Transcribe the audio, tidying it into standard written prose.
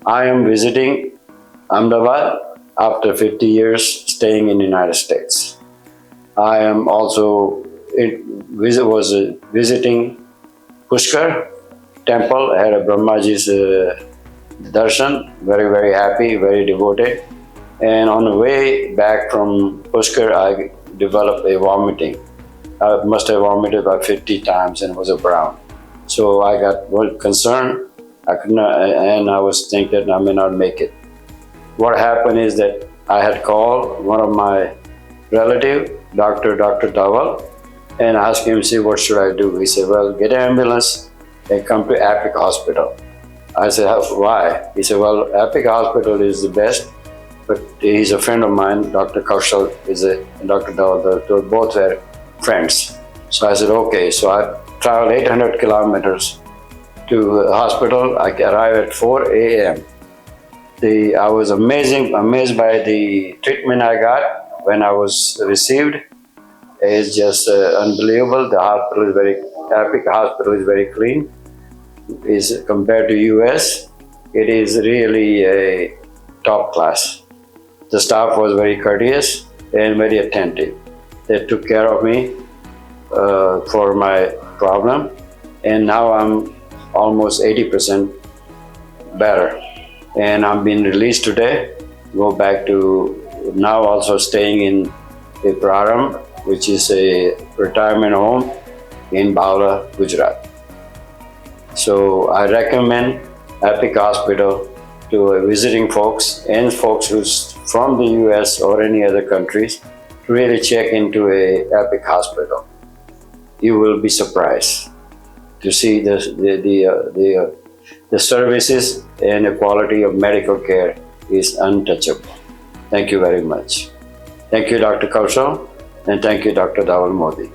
I am visiting Ahmedabad after 50 years staying in the United States. I am also visiting Pushkar temple. I had a Brahmaji's darshan. Very, very happy, very devoted. And on the way back from Pushkar, I developed a vomiting. I must have vomited about 50 times and was a brown. So I got very concerned. I could not, and I was thinking I may not make it. What happened is that I had called one of my relative, Dr. Dawal, and asked him, see, what should I do? He said, well, get an ambulance and come to EPIC Hospital. I said, why? He said, well, EPIC Hospital is the best, but he's a friend of mine, Dr. Kaushal and Dr. Dawal, they both were friends. So I said, okay. So I traveled 800 kilometers to the hospital. I arrived at 4 a.m. I was amazed by the treatment I got when I was received. It's just unbelievable. The hospital is EPIC Hospital is very clean. Is compared to US, it is really a top class. The staff was very courteous and very attentive. They took care of me for my problem, and now I'm almost 80% better. And I'm being released today. Go back to now also staying in a Praram, which is a retirement home in Bhavla, Gujarat. So I recommend EPIC Hospital to visiting folks and folks who's from the US or any other countries to really check into a EPIC Hospital. You will be surprised to see the services and the quality of medical care is untouchable. Thank you very much. Thank you, Dr. Kaushal, and thank you, Dr. Dawal Modi.